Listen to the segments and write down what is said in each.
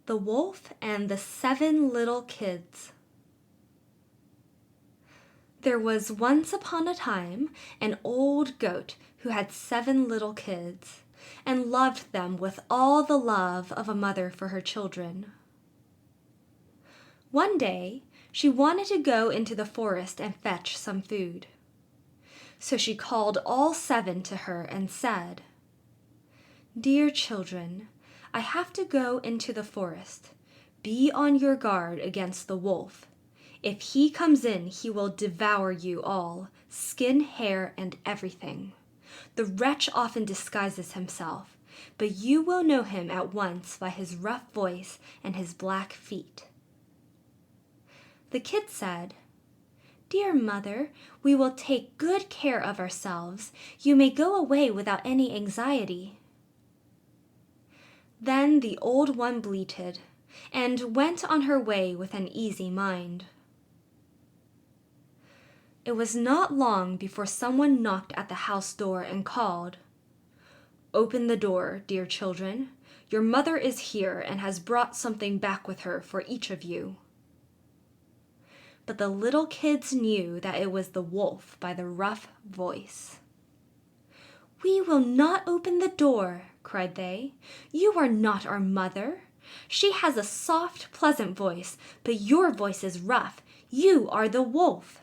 The Wolf and the 7 Little Kids. There was once upon a time an old goat who had 7 little kids and loved them with all the love of a mother for her children. One day, she wanted to go into the forest and fetch some food. So she called all 7 to her and said, "Dear children, I have to go into the forest. Be on your guard against the wolf. If he comes in, he will devour you all, skin, hair, and everything. The wretch often disguises himself, but you will know him at once by his rough voice and his black feet." The kids said, "Dear mother, we will take good care of ourselves. You may go away without any anxiety." Then the old one bleated and went on her way with an easy mind. It was not long before someone knocked at the house door and called, "Open the door, dear children. Your mother is here and has brought something back with her for each of you." But the little kids knew that it was the wolf by the rough voice. "We will not open the door," cried they. "You are not our mother. She has a soft, pleasant voice, but your voice is rough. You are the wolf."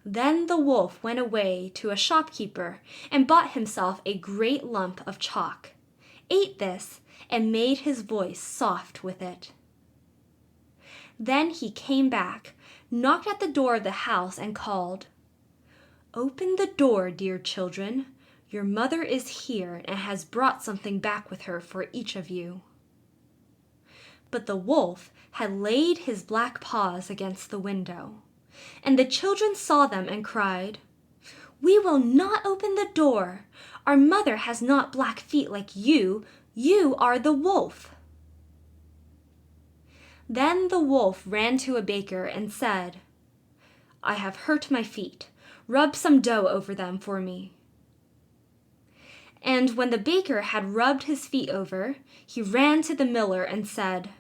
Then the wolf went away to a shopkeeper and bought himself a great lump of chalk, ate this, and made his voice soft with it. Then he came back, knocked at the door of the house, and called, "Open the door, dear children. Your mother is here and has brought something back with her for each of you." But the wolf had laid his black paws against the window, and the children saw them and cried, "We will not open the door. Our mother has not black feet like you. You are the wolf." Then the wolf ran to a baker and said, "I have hurt my feet. Rub some dough over them for me." And when the baker had rubbed his feet over, he ran to the miller and said,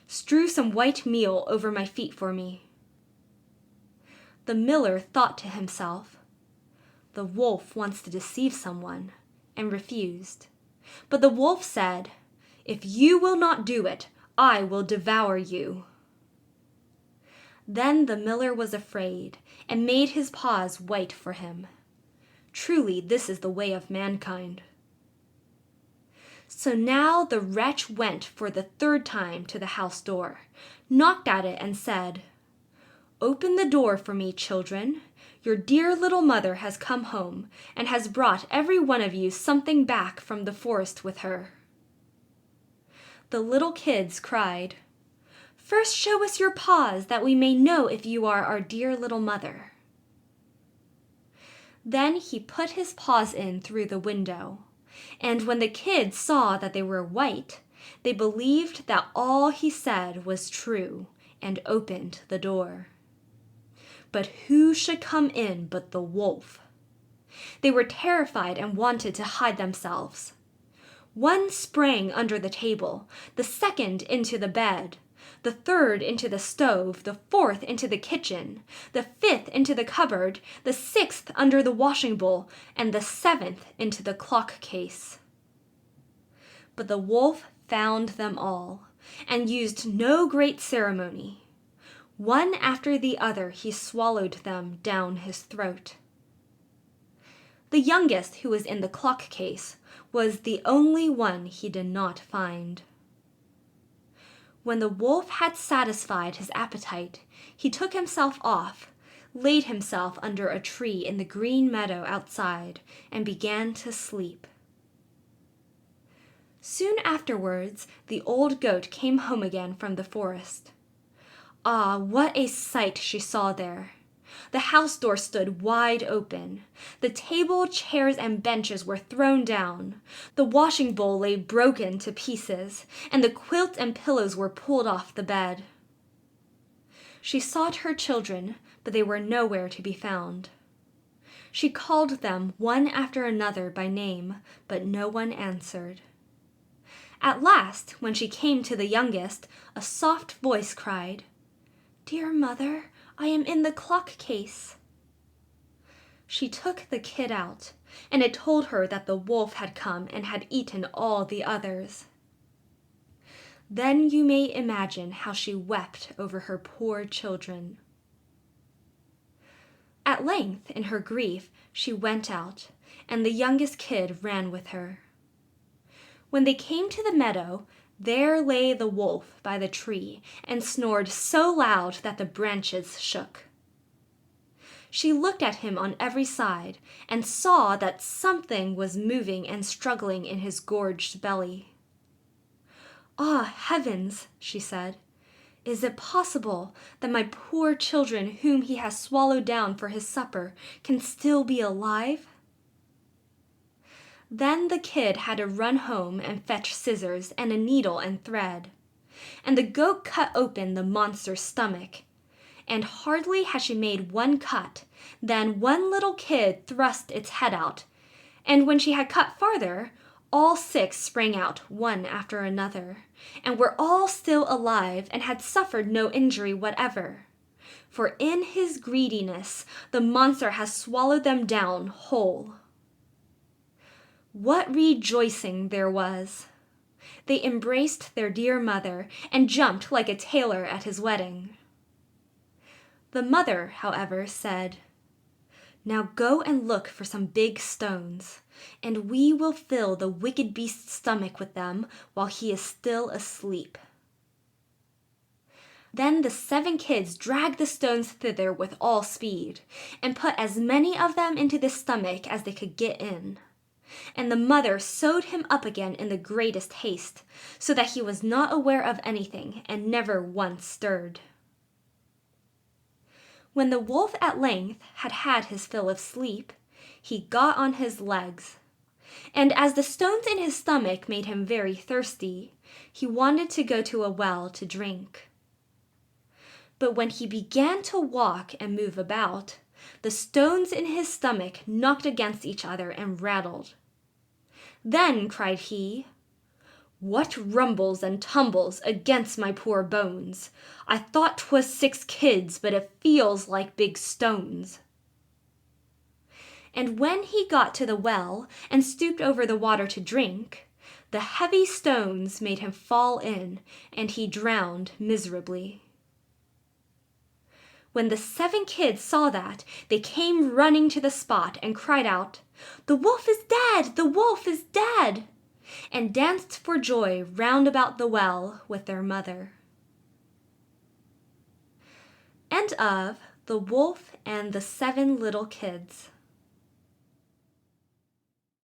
"Strew some white meal over my feet for me." The miller thought to himself, "The wolf wants to deceive someone," and refused. But the wolf said, "If you will not do it, I will devour you." Then the miller was afraid and made his paws white for him. Truly, this is the way of mankind. So now the wretch went for the 3rd time to the house door, knocked at it, and said, "Open the door for me, children. Your dear little mother has come home and has brought every one of you something back from the forest with her." The little kids cried, "First show us your paws that we may know if you are our dear little mother." Then he put his paws in through the window, and when the kids saw that they were white, they believed that all he said was true and opened the door. But who should come in but the wolf? They were terrified and wanted to hide themselves. One sprang under the table, the second into the bed, the third into the stove, the fourth into the kitchen, the fifth into the cupboard, the sixth under the washing bowl, and the 7th into the clock case. But the wolf found them all, and used no great ceremony. One after the other he swallowed them down his throat. The youngest, who was in the clock case, was the only one he did not find. When the wolf had satisfied his appetite, he took himself off, laid himself under a tree in the green meadow outside, and began to sleep. Soon afterwards, the old goat came home again from the forest. Ah, what a sight she saw there! The house door stood wide open. The table, chairs, and benches were thrown down. The washing bowl lay broken to pieces, and the quilt and pillows were pulled off the bed. She sought her children, but they were nowhere to be found. She called them one after another by name, but no one answered. At last, when she came to the youngest, a soft voice cried, "Dear mother, I am in the clock case." She took the kid out, and it told her that the wolf had come and had eaten all the others. Then you may imagine how she wept over her poor children. At length, in her grief, she went out, and the youngest kid ran with her. When they came to the meadow, there lay the wolf by the tree and snored so loud that the branches shook. She looked at him on every side and saw that something was moving and struggling in his gorged belly. "Ah, heavens," she said, "is it possible that my poor children whom he has swallowed down for his supper can still be alive?" Then the kid had to run home and fetch scissors and a needle and thread, and the goat cut open the monster's stomach, and hardly had she made one cut than one little kid thrust its head out, and when she had cut farther, all 6 sprang out one after another, and were all still alive and had suffered no injury whatever. For in his greediness the monster has swallowed them down whole. What rejoicing there was! They embraced their dear mother and jumped like a tailor at his wedding. The mother, however, said, "Now go and look for some big stones, and we will fill the wicked beast's stomach with them while he is still asleep." Then the 7 kids dragged the stones thither with all speed, and put as many of them into the stomach as they could get in. And the mother sewed him up again in the greatest haste, so that he was not aware of anything and never once stirred. When the wolf at length had had his fill of sleep, he got on his legs, and as the stones in his stomach made him very thirsty, he wanted to go to a well to drink. But when he began to walk and move about, the stones in his stomach knocked against each other and rattled. Then cried he, "What rumbles and tumbles against my poor bones? I thought 'twas 6 kids, but it feels like big stones." And when he got to the well and stooped over the water to drink, the heavy stones made him fall in, and he drowned miserably. When the 7 kids saw that, they came running to the spot and cried out, "The wolf is dead! The wolf is dead!" and danced for joy round about the well with their mother. End of The Wolf and the 7 Little Kids.